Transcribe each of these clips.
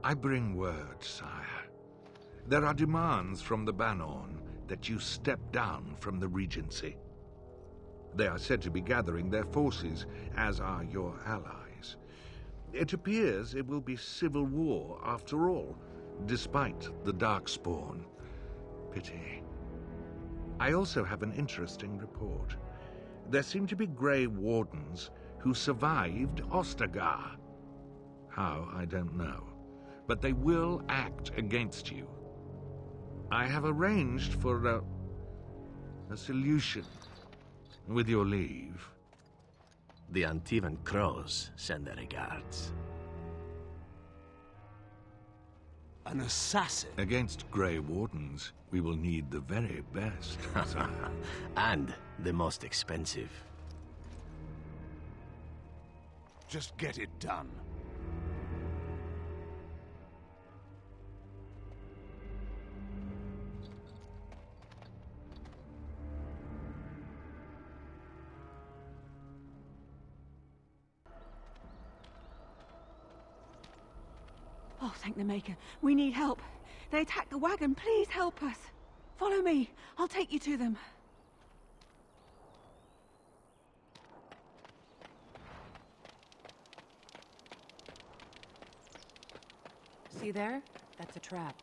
I bring word, sire. There are demands from the Banorn that you step down from the Regency. They are said to be gathering their forces, as are your allies. It appears it will be civil war after all, despite the Darkspawn. Pity. I also have an interesting report. There seem to be Grey Wardens who survived Ostagar. How, I don't know. But they will act against you. I have arranged for a solution, with your leave. The Antivan Crows send their regards. An assassin? Against Grey Wardens, we will need the very best. And the most expensive. Just get it done. Oh, thank the Maker. We need help. They attacked the wagon. Please help us. Follow me. I'll take you to them. See there? That's a trap.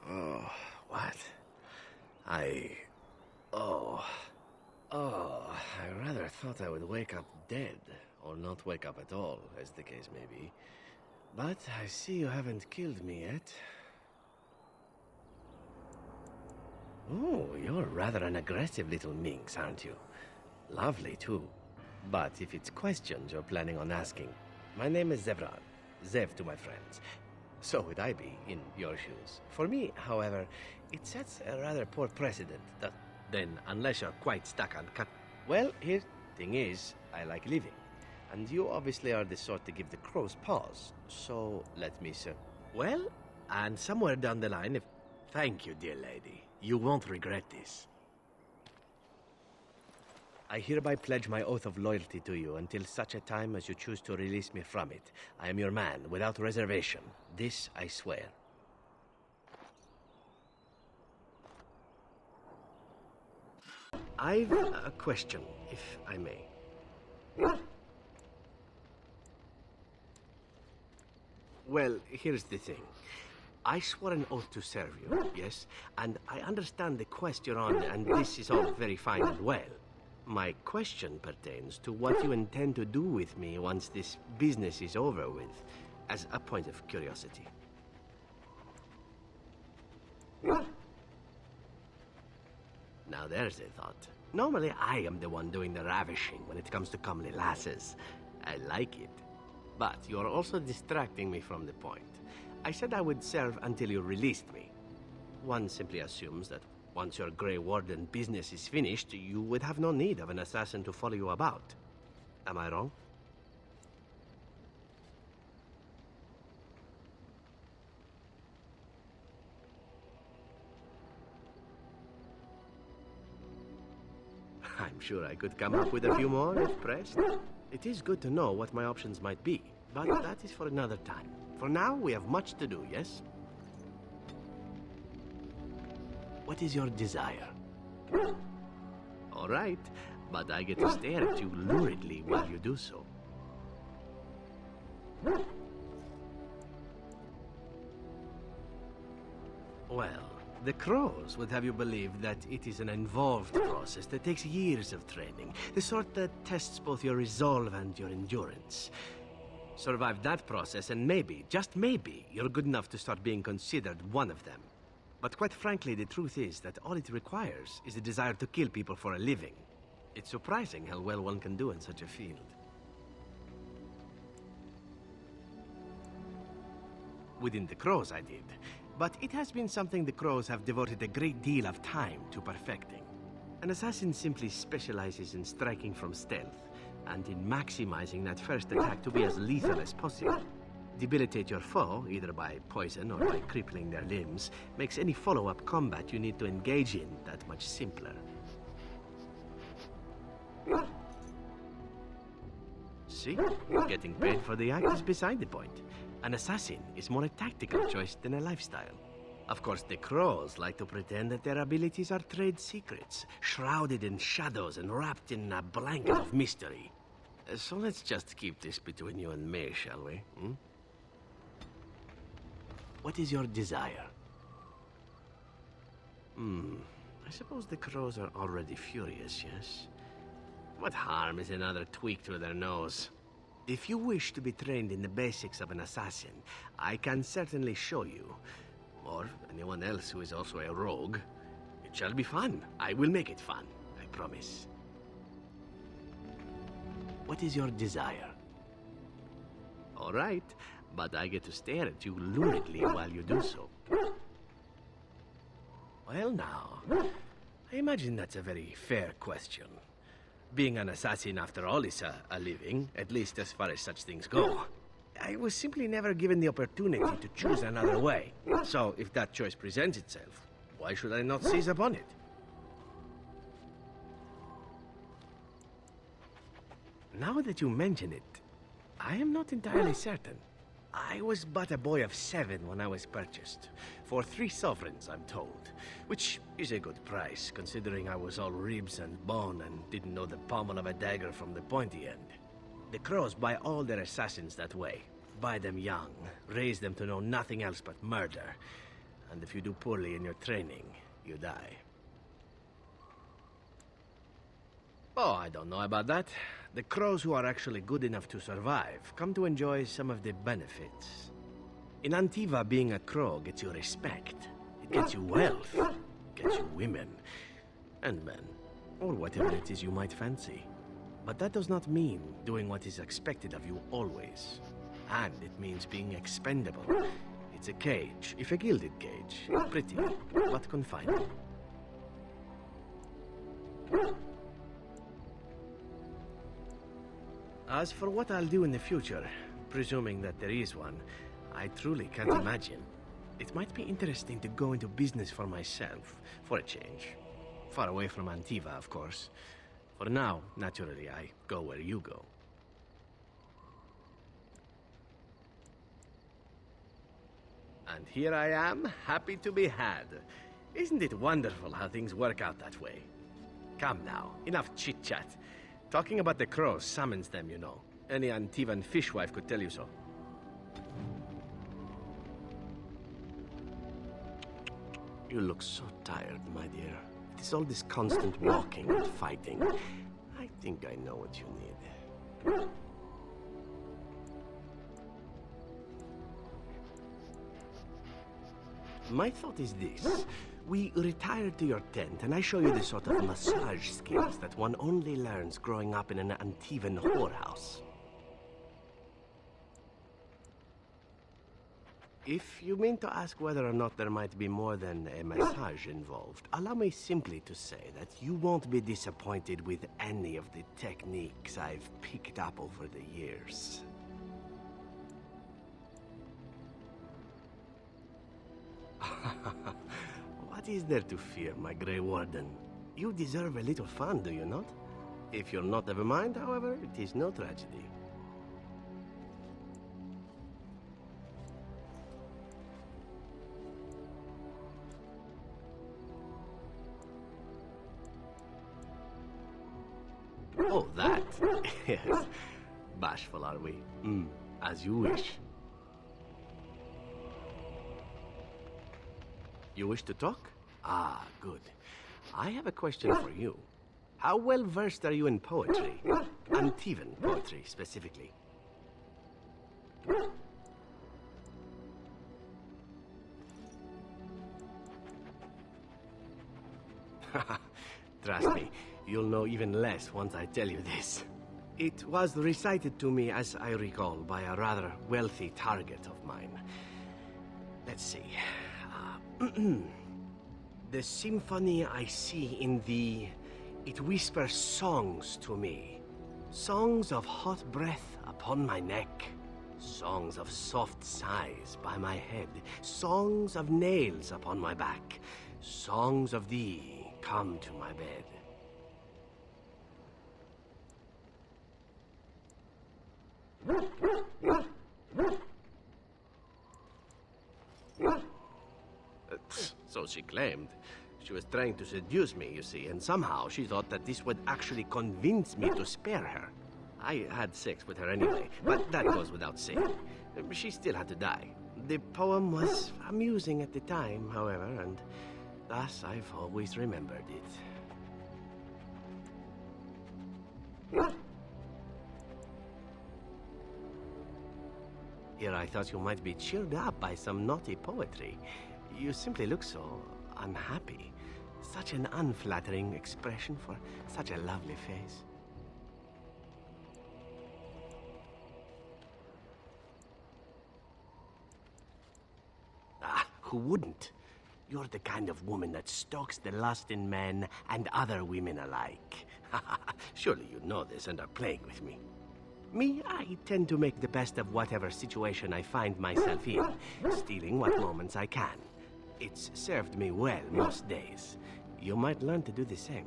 Oh, what? I rather thought I would wake up dead, or not wake up at all, as the case may be. But I see you haven't killed me yet. Oh, you're rather an aggressive little minx, aren't you? Lovely, too. But if it's questions you're planning on asking, my name is Zevran. Zev to my friends. So would I be in your shoes. For me, however, it sets a rather poor precedent that then, unless you're quite stuck on cut... Well, Thing is, I like living. And you obviously are the sort to give the crows pause. So, let me, sir. Well, and somewhere down the line, if... Thank you, dear lady. You won't regret this. I hereby pledge my oath of loyalty to you until such a time as you choose to release me from it. I am your man, without reservation. This I swear. I've a question, if I may. Well, here's the thing. I swore an oath to serve you, yes? And I understand the quest you're on, and this is all very fine and well. My question pertains to what you intend to do with me once this business is over with, as a point of curiosity. Now there's a thought. Normally I am the one doing the ravishing when it comes to comely lasses. I like it. But you're also distracting me from the point. I said I would serve until you released me. One simply assumes that once your Grey Warden business is finished, you would have no need of an assassin to follow you about. Am I wrong? I'm sure I could come up with a few more if pressed. It is good to know what my options might be, but that is for another time. For now, we have much to do, yes? What is your desire? All right, but I get to stare at you luridly while you do so. Well, the crows would have you believe that it is an involved process that takes years of training, the sort that tests both your resolve and your endurance. Survive that process and maybe, just maybe, you're good enough to start being considered one of them. But quite frankly, the truth is that all it requires is a desire to kill people for a living. It's surprising how well one can do in such a field. Within the crows, I did. But it has been something the crows have devoted a great deal of time to perfecting. An assassin simply specializes in striking from stealth, and in maximizing that first attack to be as lethal as possible. Debilitate your foe, either by poison or by crippling their limbs, makes any follow-up combat you need to engage in that much simpler. See? Getting paid for the act is beside the point. An assassin is more a tactical choice than a lifestyle. Of course, the crows like to pretend that their abilities are trade secrets, shrouded in shadows and wrapped in a blanket of mystery. So let's just keep this between you and me, shall we? Hmm? What is your desire? I suppose the crows are already furious, yes? What harm is another tweak to their nose? If you wish to be trained in the basics of an assassin, I can certainly show you. Or anyone else who is also a rogue. It shall be fun. I will make it fun, I promise. What is your desire? All right, but I get to stare at you luridly while you do so. Well now, I imagine that's a very fair question. Being an assassin, after all, is a living, at least as far as such things go. I was simply never given the opportunity to choose another way. So, if that choice presents itself, why should I not seize upon it? Now that you mention it, I am not entirely certain. I was but a boy of 7 when I was purchased. For 3 sovereigns, I'm told. Which is a good price, considering I was all ribs and bone and didn't know the pommel of a dagger from the pointy end. The crows buy all their assassins that way. Buy them young, raise them to know nothing else but murder. And if you do poorly in your training, you die. Oh, I don't know about that. The crows who are actually good enough to survive come to enjoy some of the benefits. In Antiva, being a crow gets you respect. It gets you wealth, gets you women, and men, or whatever it is you might fancy. But that does not mean doing what is expected of you always. And it means being expendable. It's a cage, if a gilded cage. Pretty, but confining. As for what I'll do in the future, presuming that there is one, I truly can't imagine. It might be interesting to go into business for myself, for a change. Far away from Antiva, of course. For now, naturally, I go where you go. And here I am, happy to be had. Isn't it wonderful how things work out that way? Come now, enough chit-chat. Talking about the crows summons them, you know. Any Antivan fishwife could tell you so. You look so tired, my dear. It is all this constant walking and fighting. I think I know what you need. My thought is this. We retire to your tent, and I show you the sort of massage skills that one only learns growing up in an Antivan whorehouse. If you mean to ask whether or not there might be more than a massage involved, allow me simply to say that you won't be disappointed with any of the techniques I've picked up over the years. What is there to fear, my Grey Warden? You deserve a little fun, do you not? If you're not of a mind, however, it is no tragedy. Oh, that. Yes. Bashful, are we? As you wish. You wish to talk? Ah, good. I have a question for you. How well versed are you in poetry? Antivan poetry, specifically. Trust me, you'll know even less once I tell you this. It was recited to me, as I recall, by a rather wealthy target of mine. Let's see. The symphony I see in thee, it whispers songs to me. Songs of hot breath upon my neck. Songs of soft sighs by my head. Songs of nails upon my back. Songs of thee come to my bed. So she claimed. She was trying to seduce me, you see, and somehow she thought that this would actually convince me to spare her. I had sex with her anyway, but that goes without saying. She still had to die. The poem was amusing at the time, however, and thus I've always remembered it. Here I thought you might be cheered up by some naughty poetry. You simply look so unhappy. Such an unflattering expression for such a lovely face. Ah, who wouldn't? You're the kind of woman that stokes the lust in men and other women alike. Surely you know this and are playing with me. Me, I tend to make the best of whatever situation I find myself in, stealing what moments I can. It's served me well most days. You might learn to do the same.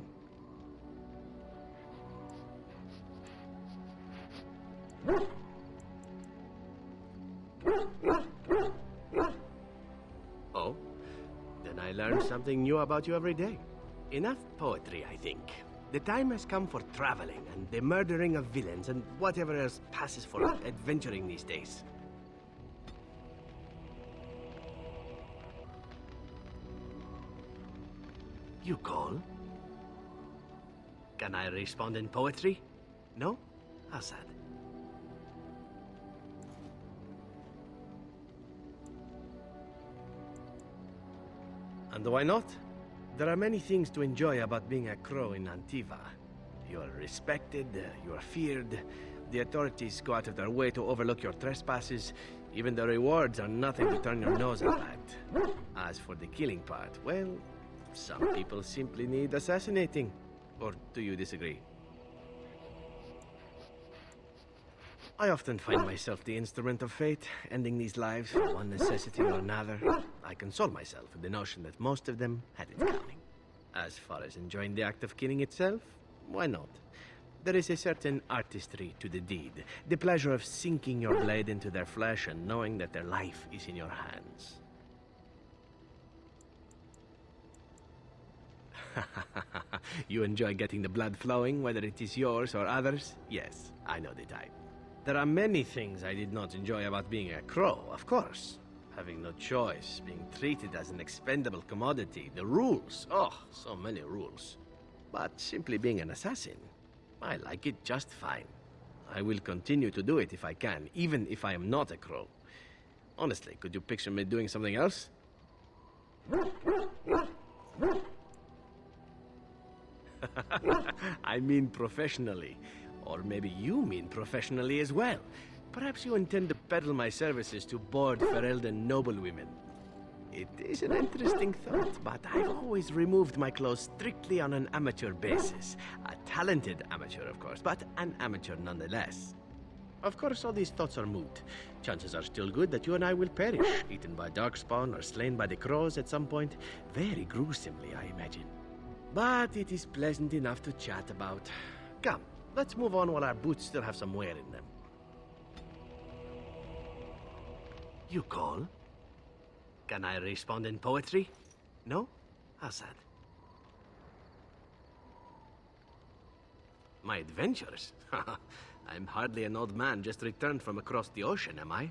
Oh? Then I learn something new about you every day. Enough poetry, I think. The time has come for traveling and the murdering of villains and whatever else passes for adventuring these days. You call? Can I respond in poetry? No? How sad. And why not? There are many things to enjoy about being a crow in Antiva. You are respected, you are feared, the authorities go out of their way to overlook your trespasses, even the rewards are nothing to turn your nose up at. As for the killing part, well, some people simply need assassinating. Or do you disagree? I often find myself the instrument of fate, ending these lives for one necessity or another. I console myself with the notion that most of them had it coming. As far as enjoying the act of killing itself, why not? There is a certain artistry to the deed, the pleasure of sinking your blade into their flesh and knowing that their life is in your hands. You enjoy getting the blood flowing, whether it is yours or others? Yes, I know the type. There are many things I did not enjoy about being a crow, of course. Having no choice, being treated as an expendable commodity, the rules, oh, so many rules. But simply being an assassin, I like it just fine. I will continue to do it if I can, even if I am not a crow. Honestly, could you picture me doing something else? I mean professionally. Or maybe you mean professionally as well. Perhaps you intend to peddle my services to bored Ferelden noblewomen. It is an interesting thought, but I've always removed my clothes strictly on an amateur basis. A talented amateur, of course, but an amateur nonetheless. Of course, all these thoughts are moot. Chances are still good that you and I will perish, eaten by darkspawn or slain by the crows at some point. Very gruesomely, I imagine. But it is pleasant enough to chat about. Come, let's move on while our boots still have some wear in them. You call? Can I respond in poetry? No? How sad. My adventures? I'm hardly an old man just returned from across the ocean, am I?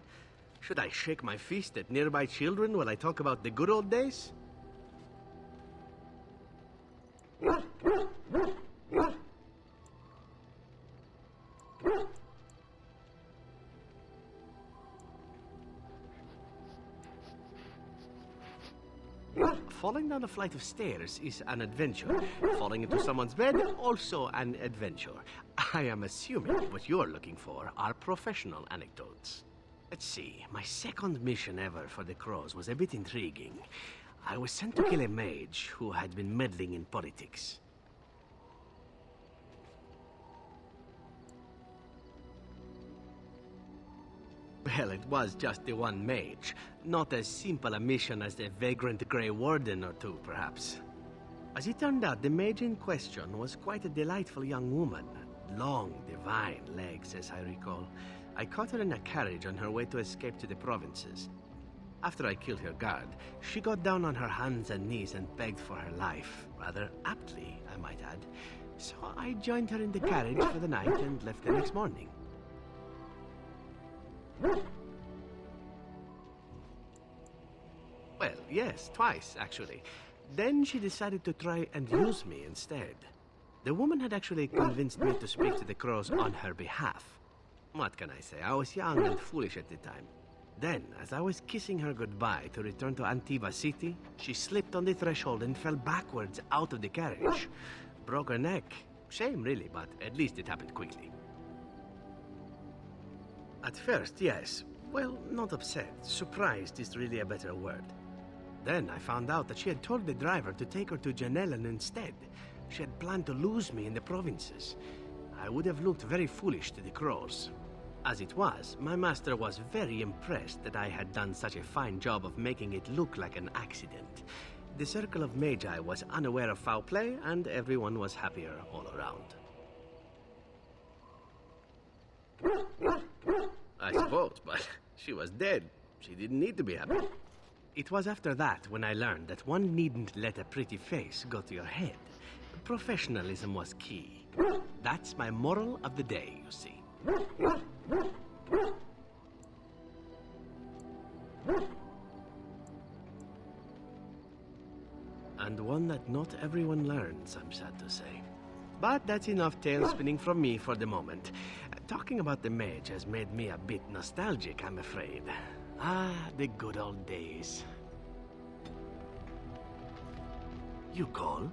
Should I shake my fist at nearby children while I talk about the good old days? Falling down a flight of stairs is an adventure. Falling into someone's bed, also an adventure. I am assuming what you're looking for are professional anecdotes. Let's see, my second mission ever for the Crows was a bit intriguing. I was sent to kill a mage who had been meddling in politics. Well, it was just the one mage. Not as simple a mission as the vagrant Grey Warden or two, perhaps. As it turned out, the mage in question was quite a delightful young woman. Long, divine legs, as I recall. I caught her in a carriage on her way to escape to the provinces. After I killed her guard, she got down on her hands and knees and begged for her life. Rather aptly, I might add. So I joined her in the carriage for the night and left the next morning. Well, yes, twice, actually. Then she decided to try and use me instead. The woman had actually convinced me to speak to the Crows on her behalf. What can I say? I was young and foolish at the time. Then, as I was kissing her goodbye to return to Antiva City, she slipped on the threshold and fell backwards out of the carriage. Broke her neck. Shame, really, but at least it happened quickly. At first, yes. Well, not upset. Surprised is really a better word. Then I found out that she had told the driver to take her to Janellen instead. She had planned to lose me in the provinces. I would have looked very foolish to the Crows. As it was, my master was very impressed that I had done such a fine job of making it look like an accident. The Circle of Magi was unaware of foul play, and everyone was happier all around. I suppose, but she was dead. She didn't need to be happy. It was after that when I learned that one needn't let a pretty face go to your head. Professionalism was key. That's my moral of the day, you see. And one that not everyone learns, I'm sad to say. But that's enough tale spinning from me for the moment. Talking about the mage has made me a bit nostalgic, I'm afraid. Ah, the good old days. You call?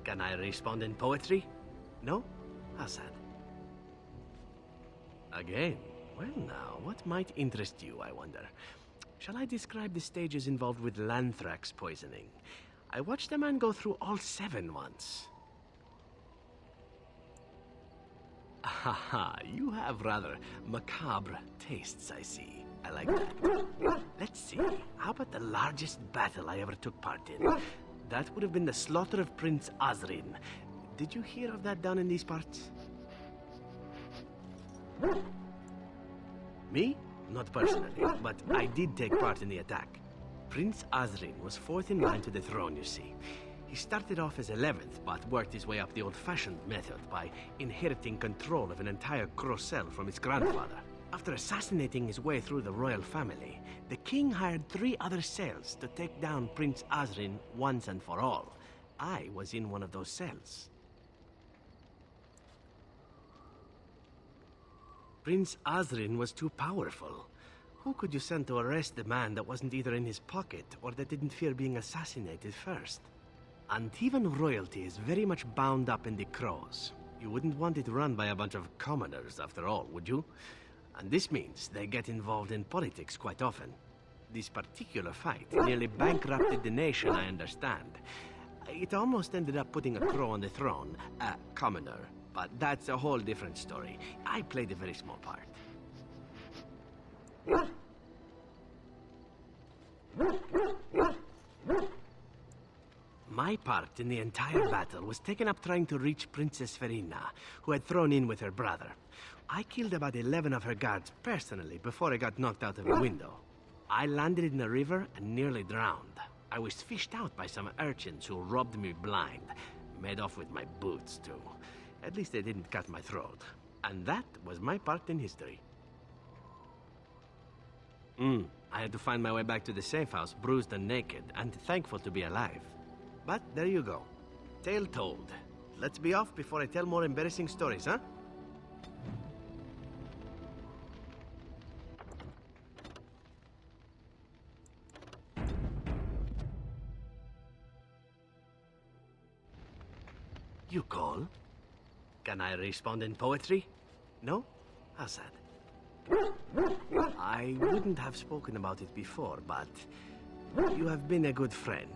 Can I respond in poetry? No? How sad. Again? Well now, what might interest you, I wonder? Shall I describe the stages involved with Lanthrax poisoning? I watched a man go through all 7 once. Haha, you have rather macabre tastes, I see. I like that. Let's see, how about the largest battle I ever took part in? That would have been the slaughter of Prince Azrin. Did you hear of that down in these parts? Me? Not personally, but I did take part in the attack. Prince Azrin was fourth in line to the throne, you see. He started off as 11th, but worked his way up the old-fashioned method by inheriting control of an entire Crocel from his grandfather. After assassinating his way through the royal family, the king hired 3 other cells to take down Prince Azrin once and for all. I was in one of those cells. Prince Azrin was too powerful. Who could you send to arrest the man that wasn't either in his pocket or that didn't fear being assassinated first? Antivan royalty is very much bound up in the Crows. You wouldn't want it run by a bunch of commoners, after all, would you? And this means they get involved in politics quite often. This particular fight nearly bankrupted the nation, I understand. It almost ended up putting a Crow on the throne, a commoner. But that's a whole different story. I played a very small part. My part in the entire battle was taken up trying to reach Princess Verina, who had thrown in with her brother. I killed about 11 of her guards personally before I got knocked out of a window. I landed in the river and nearly drowned. I was fished out by some urchins who robbed me blind. Made off with my boots, too. At least they didn't cut my throat. And that was my part in history. I had to find my way back to the safe house, bruised and naked, and thankful to be alive. But there you go. Tale told. Let's be off before I tell more embarrassing stories, huh? You call? Can I respond in poetry? No? How sad. I wouldn't have spoken about it before, but you have been a good friend.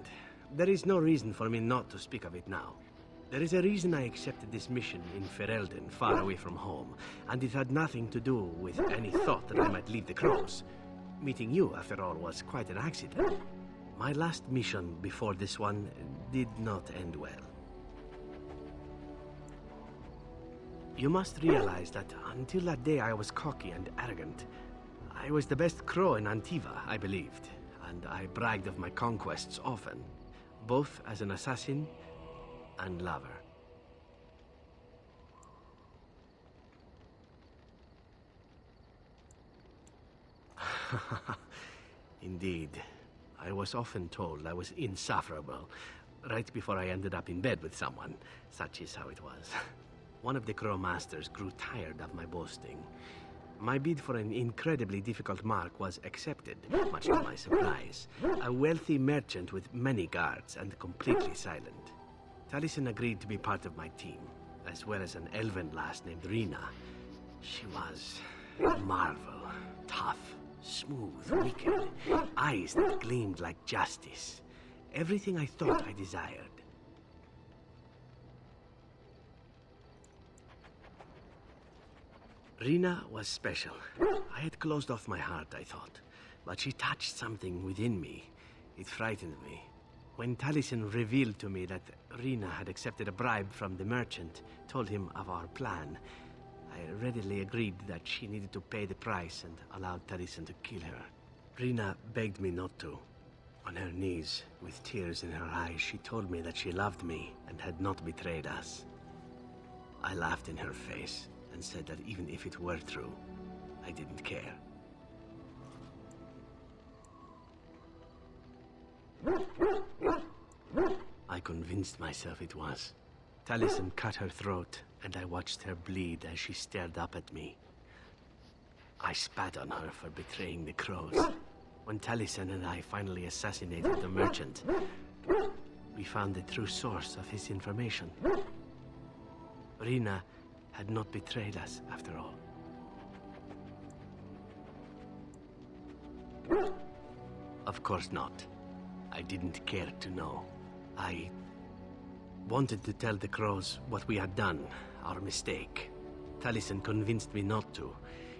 There is no reason for me not to speak of it now. There is a reason I accepted this mission in Ferelden, far away from home, and it had nothing to do with any thought that I might leave the Crows. Meeting you, after all, was quite an accident. My last mission before this one did not end well. You must realize that until that day I was cocky and arrogant. I was the best crow in Antiva, I believed, and I bragged of my conquests often, both as an assassin and lover. Indeed, I was often told I was insufferable, right before I ended up in bed with someone. Such is how it was. One of the Crow Masters grew tired of my boasting. My bid for an incredibly difficult mark was accepted, much to my surprise. A wealthy merchant with many guards and completely silent. Taliesin agreed to be part of my team, as well as an elven lass named Rina. She was a marvel. Tough, smooth, wicked. Eyes that gleamed like justice. Everything I thought I desired. Rina was special. I had closed off my heart, I thought. But she touched something within me. It frightened me. When Taliesin revealed to me that Rina had accepted a bribe from the merchant, told him of our plan, I readily agreed that she needed to pay the price and allowed Taliesin to kill her. Rina begged me not to. On her knees, with tears in her eyes, she told me that she loved me and had not betrayed us. I laughed in her face and said that even if it were true, I didn't care. I convinced myself it was. Taliesin cut her throat, and I watched her bleed as she stared up at me. I spat on her for betraying the Crows. When Taliesin and I finally assassinated the merchant, we found the true source of his information. Rina had not betrayed us, after all. Of course not. I didn't care to know. I wanted to tell the Crows what we had done, our mistake. Taliesin convinced me not to.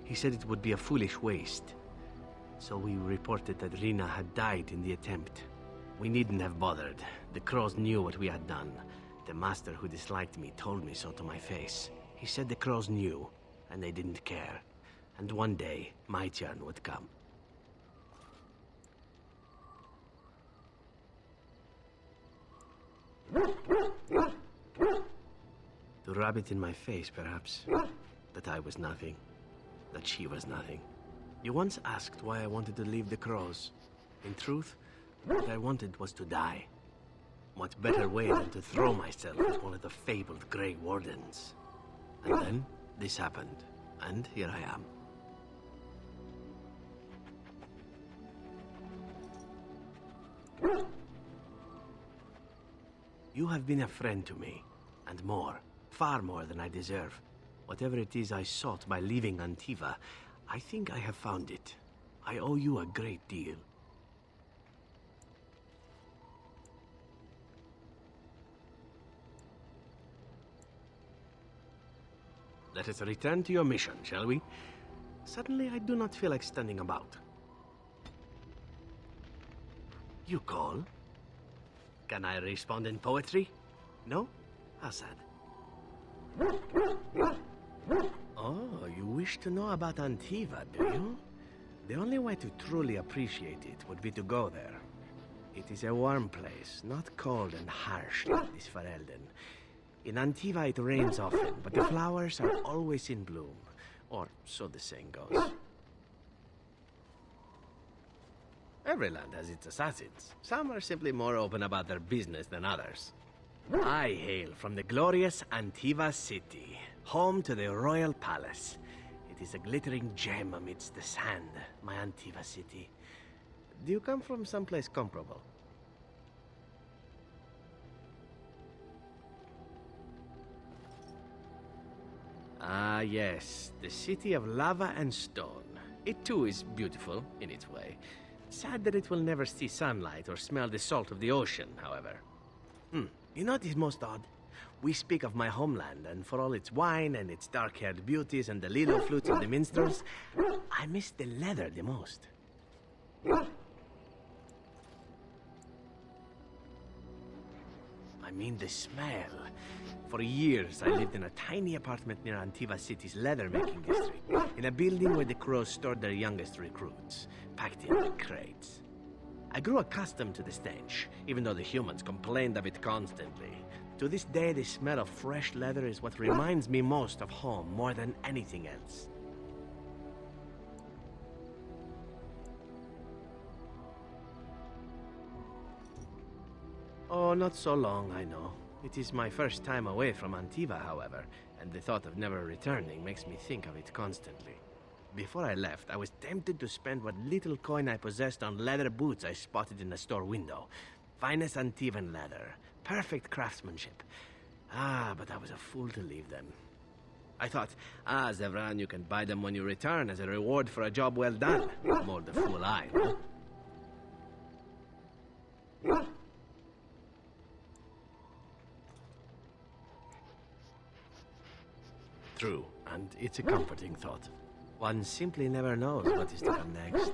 He said it would be a foolish waste. So we reported that Rina had died in the attempt. We needn't have bothered. The crows knew what we had done. The master who disliked me told me so to my face. He said the crows knew, and they didn't care. And one day, my turn would come. To rub it in my face, perhaps. That I was nothing. That she was nothing. You once asked why I wanted to leave the crows. In truth, what I wanted was to die. What better way than to throw myself at one of the fabled Grey Wardens? And then, this happened. And here I am. You have been a friend to me, and more, far more than I deserve. Whatever it is I sought by leaving Antiva, I think I have found it. I owe you a great deal. Let us return to your mission, shall we? Suddenly, I do not feel like standing about. You call? Can I respond in poetry? No? How sad. Oh, you wish to know about Antiva, do you? The only way to truly appreciate it would be to go there. It is a warm place, not cold and harsh like this Ferelden. In Antiva it rains often, but the flowers are always in bloom. Or so the saying goes. Every land has its assassins. Some are simply more open about their business than others. I hail from the glorious Antiva city, home to the royal palace. It is a glittering gem amidst the sand, my Antiva city. Do you come from someplace comparable? Ah, yes, the city of lava and stone. It too is beautiful, in its way. Sad that it will never see sunlight or smell the salt of the ocean, however. You know what is most odd? We speak of my homeland, and for all its wine and its dark-haired beauties and the lilo flutes of the minstrels, I miss the leather the most. I mean the smell. For years, I lived in a tiny apartment near Antiva City's leather-making district, in a building where the crows stored their youngest recruits, packed in crates. I grew accustomed to the stench, even though the humans complained of it constantly. To this day, the smell of fresh leather is what reminds me most of home more than anything else. Oh, not so long, I know. It is my first time away from Antiva, however, and the thought of never returning makes me think of it constantly. Before I left, I was tempted to spend what little coin I possessed on leather boots I spotted in the store window. Finest Antivan leather, perfect craftsmanship. But I was a fool to leave them. I thought, Zevran, you can buy them when you return as a reward for a job well done. More the fool I, no? True, and it's a comforting thought. One simply never knows what is to come next.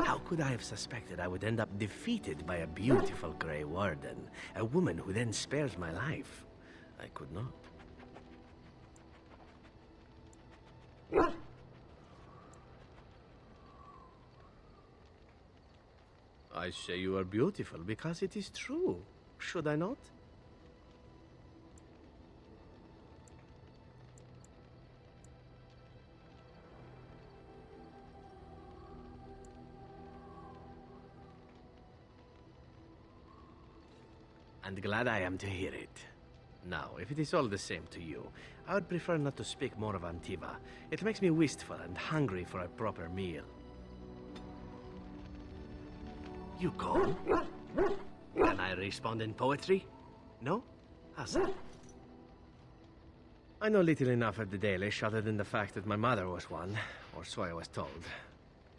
How could I have suspected I would end up defeated by a beautiful Grey Warden, a woman who then spares my life? I could not. I say you are beautiful because it is true. Should I not? And glad I am to hear it. Now, if it is all the same to you, I would prefer not to speak more of Antiva. It makes me wistful and hungry for a proper meal. You call? Can I respond in poetry? No? How's that? I know little enough of the Dalish other than the fact that my mother was one, or so I was told.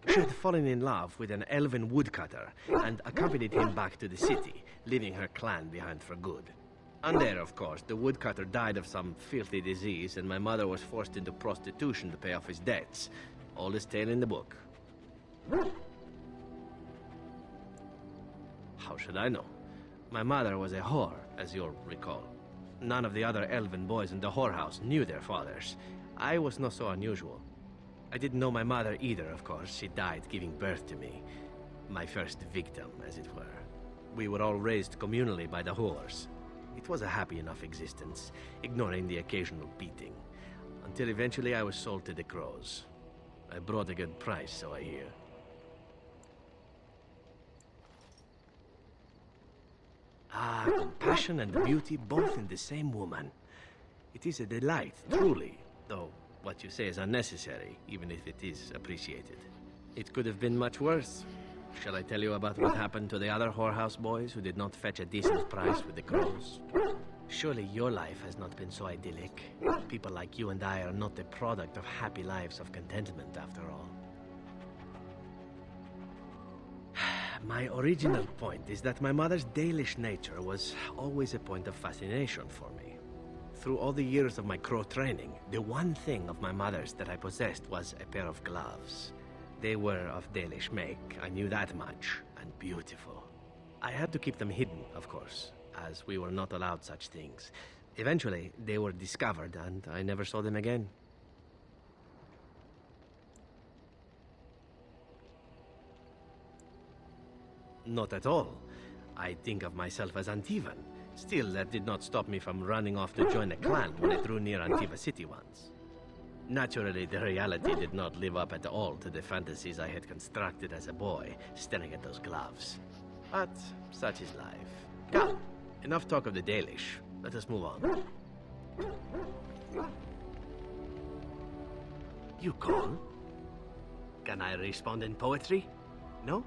She had fallen in love with an elven woodcutter and accompanied him back to the city, leaving her clan behind for good. And there, of course, the woodcutter died of some filthy disease, and my mother was forced into prostitution to pay off his debts. Oldest tale in the book. How should I know? My mother was a whore, as you'll recall. None of the other elven boys in the whorehouse knew their fathers. I was not so unusual. I didn't know my mother either, of course. She died giving birth to me. My first victim, as it were. We were all raised communally by the whores. It was a happy enough existence, ignoring the occasional beating. Until eventually I was sold to the crows. I brought a good price, so I hear. Ah, compassion and beauty both in the same woman. It is a delight, truly, though what you say is unnecessary, even if it is appreciated. It could have been much worse. Shall I tell you about what happened to the other whorehouse boys who did not fetch a decent price with the crows? Surely your life has not been so idyllic. People like you and I are not the product of happy lives of contentment, after all. My original point is that my mother's Dalish nature was always a point of fascination for me. Through all the years of my crow training, the one thing of my mother's that I possessed was a pair of gloves. They were of Dalish make, I knew that much, and beautiful. I had to keep them hidden, of course, as we were not allowed such things. Eventually, they were discovered, and I never saw them again. Not at all. I think of myself as Antivan. Still, that did not stop me from running off to join a clan when I drew near Antiva City once. Naturally, the reality did not live up at all to the fantasies I had constructed as a boy, staring at those gloves. But such is life. Come, enough talk of the Dalish. Let us move on. You call? Can I respond in poetry? No?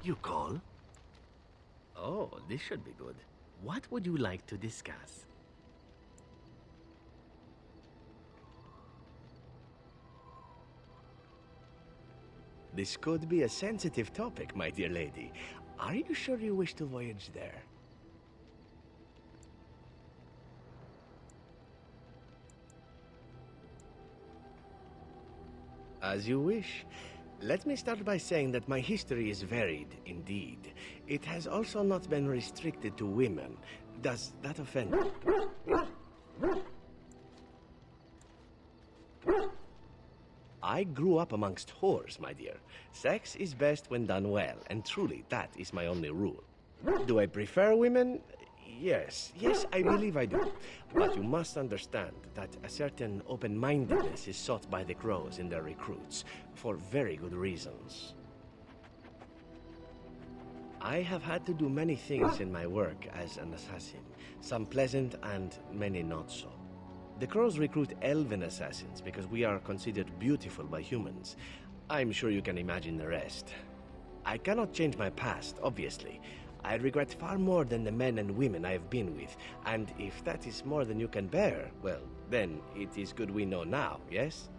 You call? Oh, this should be good. What would you like to discuss? This could be a sensitive topic, my dear lady. Are you sure you wish to voyage there? As you wish. Let me start by saying that my history is varied, indeed. It has also not been restricted to women. Does that offend you? I grew up amongst whores, my dear. Sex is best when done well, and truly, that is my only rule. Do I prefer women? Yes, I believe I do. But you must understand that a certain open-mindedness is sought by the crows in their recruits, for very good reasons. I have had to do many things in my work as an assassin, some pleasant and many not so. The crows recruit elven assassins because we are considered beautiful by humans. I'm sure you can imagine the rest. I cannot change my past, obviously. I regret far more than the men and women I have been with, and if that is more than you can bear, well, then it is good we know now, yes?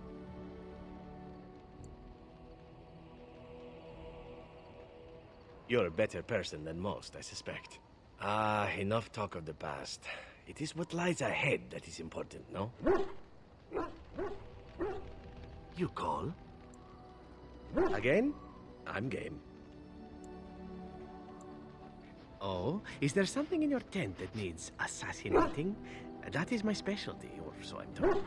You're a better person than most, I suspect. Ah, enough talk of the past. It is what lies ahead that is important, no? You call? Again? I'm game. Oh, is there something in your tent that needs assassinating? That is my specialty, or so I'm told.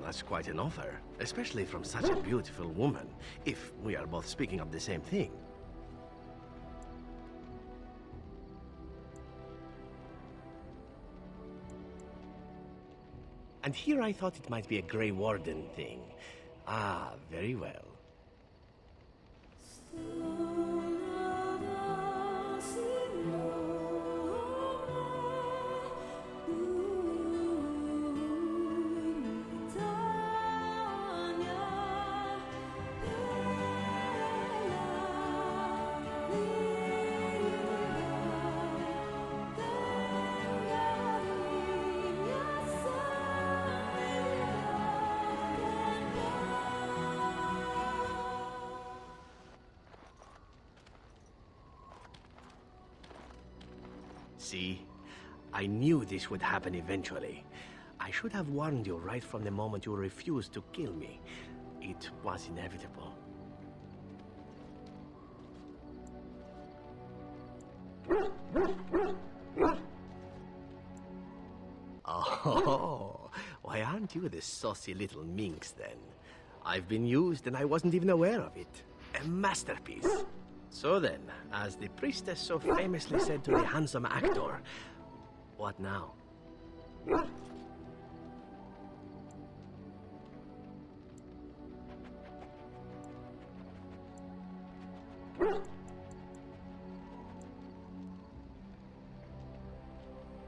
That's quite an offer, especially from such a beautiful woman, if we are both speaking of the same thing. And here I thought it might be a Grey Warden thing. Ah, very well. See? I knew this would happen eventually. I should have warned you right from the moment you refused to kill me. It was inevitable. Oh, why aren't you the saucy little minx then? I've been used and I wasn't even aware of it. A masterpiece. So then, as the priestess so famously said to the handsome actor, what now?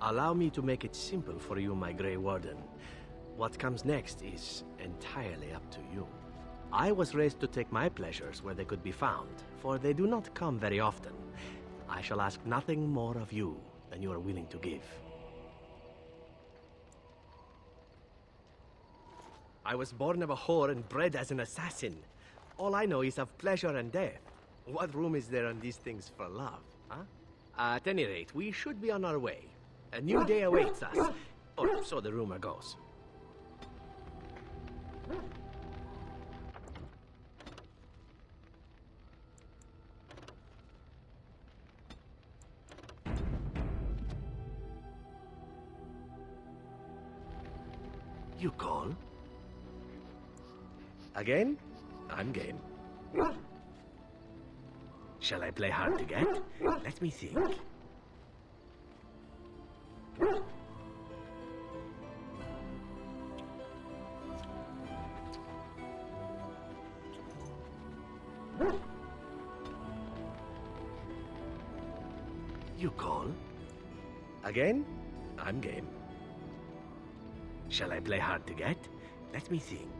Allow me to make it simple for you, my Grey Warden. What comes next is entirely up to you. I was raised to take my pleasures where they could be found, for they do not come very often. I shall ask nothing more of you than you are willing to give. I was born of a whore and bred as an assassin. All I know is of pleasure and death. What room is there on these things for love, huh? At any rate, we should be on our way. A new day awaits us, or so the rumor goes. You call? Again? I'm game. Shall I play hard to get? Let me think. You call? Again? I'm game. Shall I play hard to get? Let me think.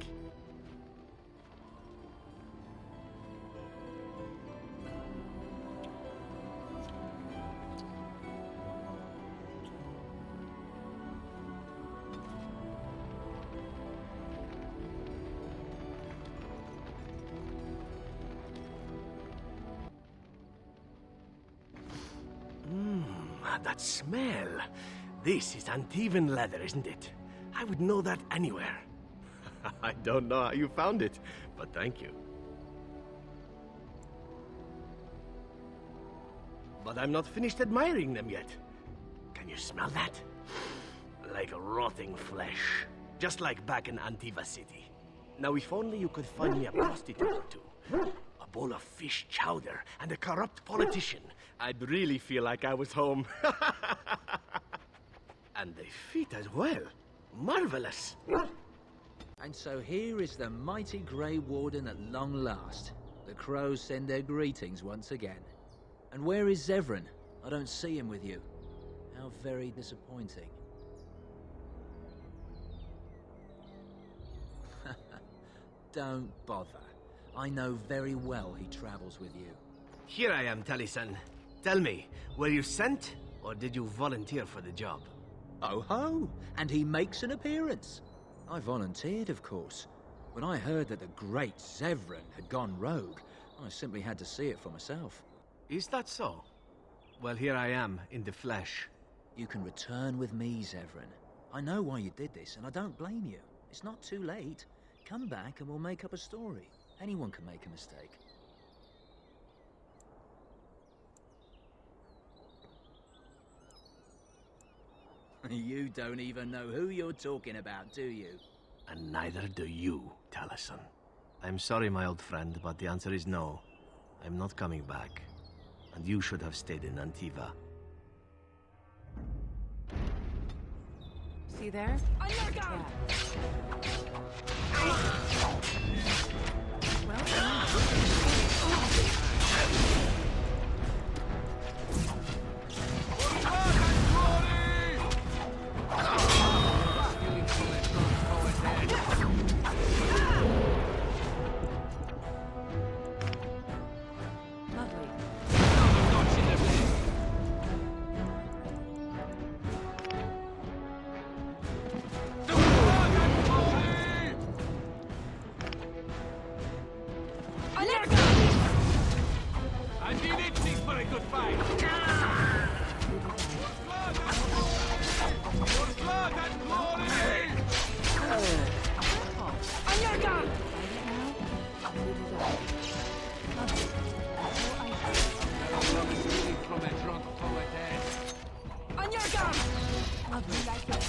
That smell. This is Antivan leather, isn't it? I would know that anywhere. I don't know how you found it, but thank you. But I'm not finished admiring them yet. Can you smell that? Like rotting flesh. Just like back in Antiva City. Now, if only you could find me a prostitute or two. A bowl of fish chowder and a corrupt politician. I'd really feel like I was home. And they fit as well. Marvelous. And so here is the mighty Grey Warden at long last. The crows send their greetings once again. And where is Zevran? I don't see him with you. How very disappointing. Don't bother. I know very well he travels with you. Here I am, Taliesin. Tell me, were you sent, or did you volunteer for the job? Oh ho! And he makes an appearance. I volunteered, of course. When I heard that the great Zevran had gone rogue, I simply had to see it for myself. Is that so? Well, here I am, in the flesh. You can return with me, Zevran. I know why you did this, and I don't blame you. It's not too late. Come back and we'll make up a story. Anyone can make a mistake. You don't even know who you're talking about, do you? And neither do you, Taliesin. I'm sorry, my old friend, but the answer is no. I'm not coming back. And you should have stayed in Antiva. See there? On your guard!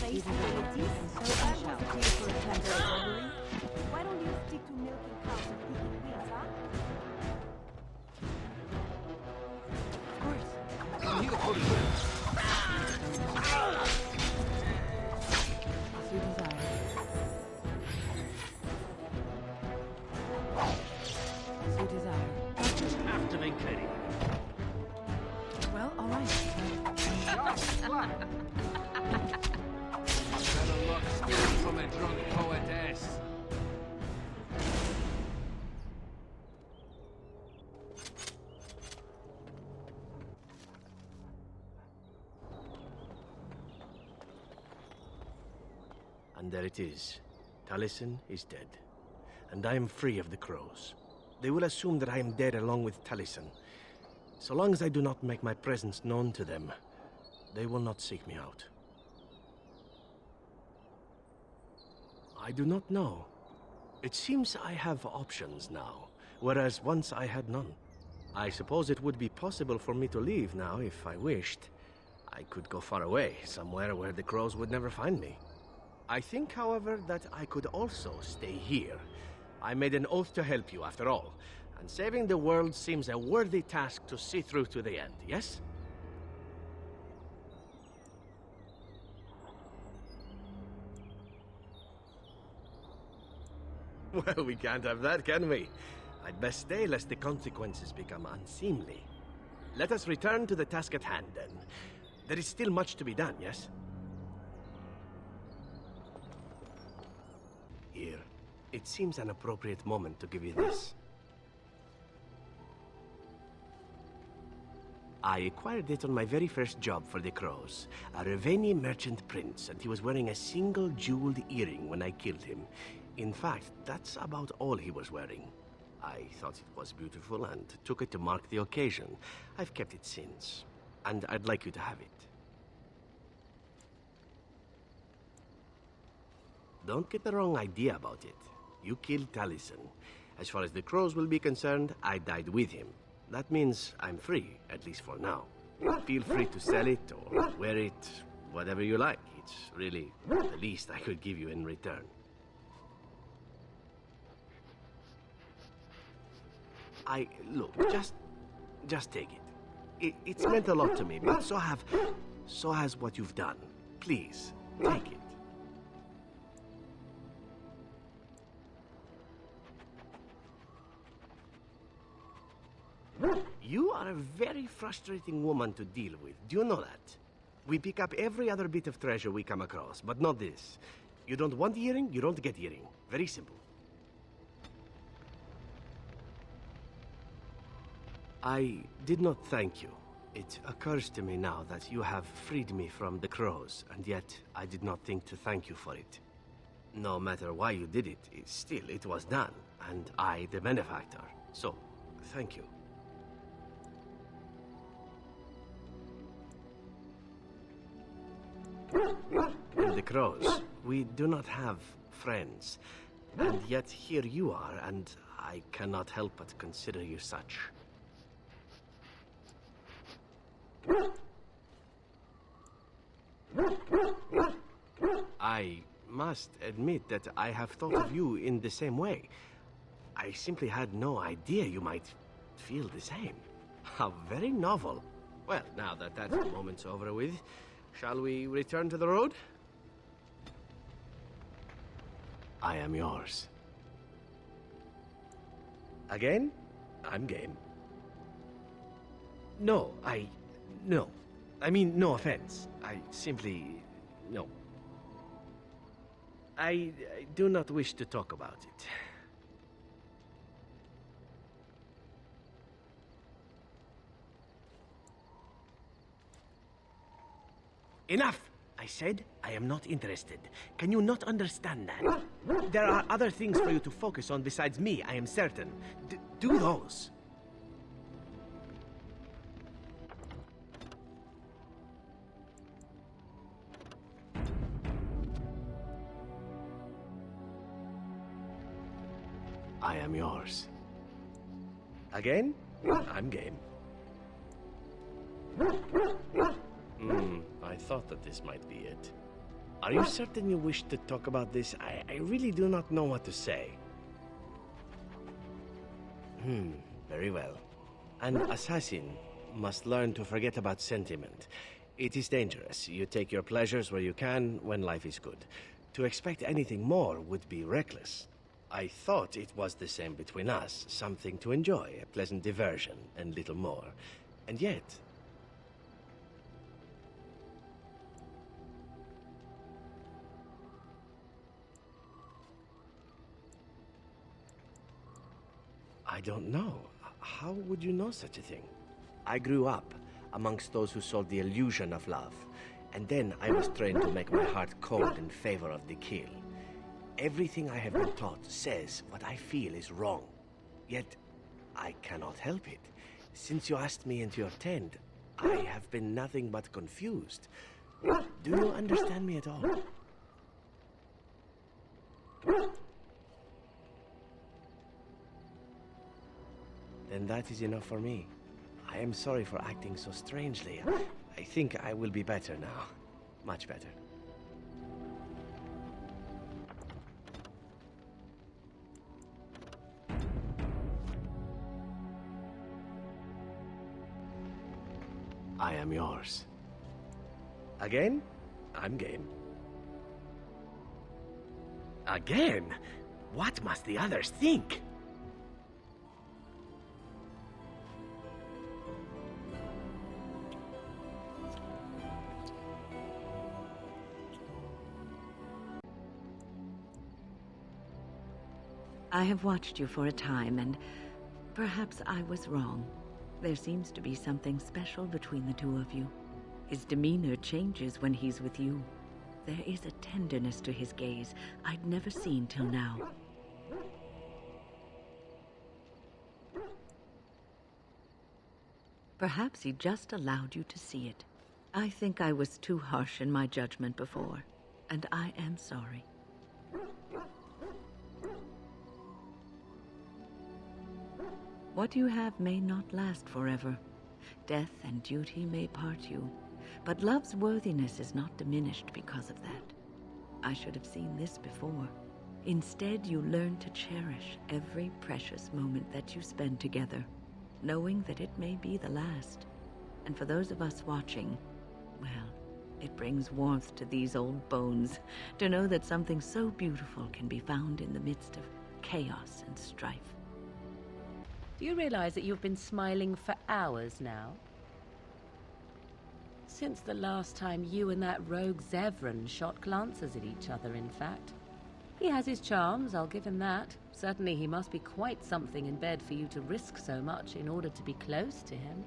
face abilities, so that was a case for a temporary robbery. Why don't you stick to milking cows and picking weeds, huh? Of course. As you desire. As you desire. After me, Cleary. Well, all right. Better luck stealing from a drunk poetess. And there it is. Taliesin is dead. And I am free of the crows. They will assume that I am dead along with Taliesin. So long as I do not make my presence known to them, they will not seek me out. I do not know. It seems I have options now, whereas once I had none. I suppose it would be possible for me to leave now if I wished. I could go far away, somewhere where the crows would never find me. I think, however, that I could also stay here. I made an oath to help you, after all, and saving the world seems a worthy task to see through to the end, yes? Well, we can't have that, can we? I'd best stay lest the consequences become unseemly. Let us return to the task at hand, then. There is still much to be done, yes? Here. It seems an appropriate moment to give you this. I acquired it on my very first job for the Crows. A Reveni merchant prince, and he was wearing a single jeweled earring when I killed him. In fact, that's about all he was wearing. I thought it was beautiful and took it to mark the occasion. I've kept it since, and I'd like you to have it. Don't get the wrong idea about it. You killed Taliesin. As far as the Crows will be concerned, I died with him. That means I'm free, at least for now. Feel free to sell it or wear it, whatever you like. It's really the least I could give you in return. Look, just take it. It's meant a lot to me, but so has what you've done. Please, take it. You are a very frustrating woman to deal with. Do you know that? We pick up every other bit of treasure we come across, but not this. You don't want earring, you don't get earring. Very simple. I did not thank you. It occurs to me now that you have freed me from the Crows, and yet I did not think to thank you for it. No matter why you did it, still it was done, and I the benefactor. So, thank you. And the Crows, we do not have friends, and yet here you are, and I cannot help but consider you such. I must admit that I have thought of you in the same way. I simply had no idea you might feel the same. How very novel. Well, now that that moment's over with, shall we return to the road? I am yours. Again? I'm game. No. I mean, no offense. I simply... no. I do not wish to talk about it. Enough! I said I am not interested. Can you not understand that? There are other things for you to focus on besides me, I am certain. Do those. I am yours. Again? I'm game. I thought that this might be it. Are you certain you wish to talk about this? I really do not know what to say. Very well. An assassin must learn to forget about sentiment. It is dangerous. You take your pleasures where you can when life is good. To expect anything more would be reckless. I thought it was the same between us. Something to enjoy, a pleasant diversion, and little more. And yet... I don't know. How would you know such a thing? I grew up amongst those who sold the illusion of love, and then I was trained to make my heart cold in favor of the kill. Everything I have been taught says what I feel is wrong. Yet, I cannot help it. Since you asked me into your tent, I have been nothing but confused. Do you understand me at all? Then that is enough for me. I am sorry for acting so strangely. I think I will be better now. Much better. I am yours. Again? I'm game. Again? What must the others think? I have watched you for a time, and perhaps I was wrong. There seems to be something special between the two of you. His demeanor changes when he's with you. There is a tenderness to his gaze I'd never seen till now. Perhaps he just allowed you to see it. I think I was too harsh in my judgment before, and I am sorry. What you have may not last forever. Death and duty may part you, but love's worthiness is not diminished because of that. I should have seen this before. Instead, you learn to cherish every precious moment that you spend together, knowing that it may be the last. And for those of us watching, well, it brings warmth to these old bones to know that something so beautiful can be found in the midst of chaos and strife. Do you realize that you've been smiling for hours now? Since the last time you and that rogue Zevran shot glances at each other, in fact. He has his charms, I'll give him that. Certainly he must be quite something in bed for you to risk so much in order to be close to him.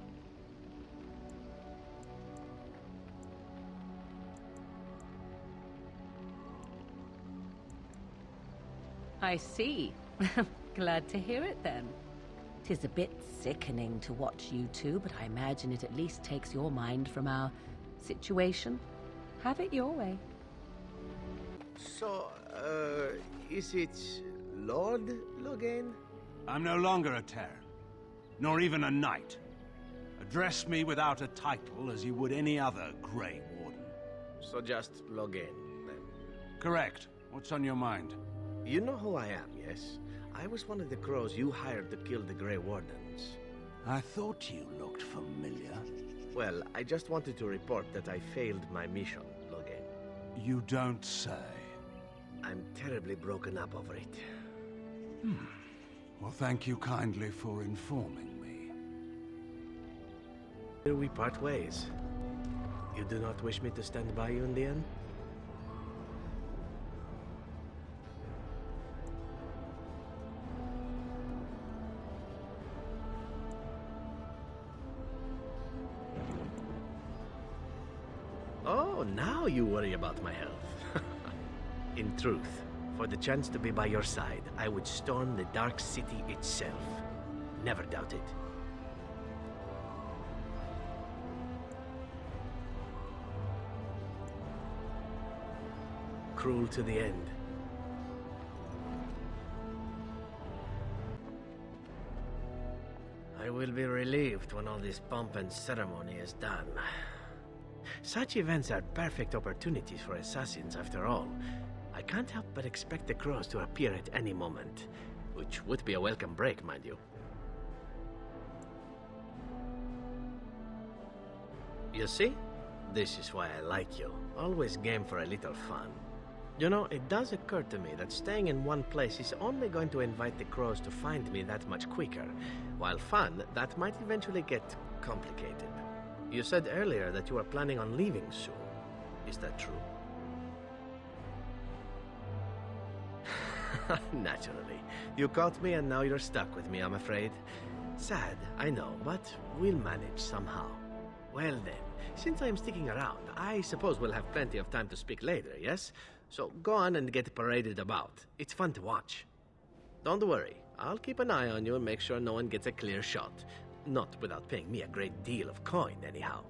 I see. Glad to hear it then. 'Tis a bit sickening to watch you two, but I imagine it at least takes your mind from our situation. Have it your way. So, is it Lord Logain? I'm no longer a Terran, nor even a knight. Address me without a title as you would any other Grey Warden. So just Logain, then. Correct. What's on your mind? You know who I am, yes? I was one of the crows you hired to kill the Grey Wardens. I thought you looked familiar. Well, I just wanted to report that I failed my mission, Logain. You don't say. I'm terribly broken up over it. Well, thank you kindly for informing me. Here we part ways. You do not wish me to stand by you in the end? Oh, now you worry about my health. In truth, for the chance to be by your side, I would storm the Dark City itself. Never doubt it. Cruel to the end. I will be relieved when all this pomp and ceremony is done. Such events are perfect opportunities for assassins, after all. I can't help but expect the crows to appear at any moment, which would be a welcome break, mind you. You see? This is why I like you. Always game for a little fun. You know, it does occur to me that staying in one place is only going to invite the crows to find me that much quicker, while fun, that might eventually get complicated. You said earlier that you were planning on leaving soon. Is that true? Naturally. You caught me and now you're stuck with me, I'm afraid. Sad, I know, but we'll manage somehow. Well then, since I'm sticking around, I suppose we'll have plenty of time to speak later, yes? So go on and get paraded about. It's fun to watch. Don't worry, I'll keep an eye on you and make sure no one gets a clear shot. Not without paying me a great deal of coin, anyhow.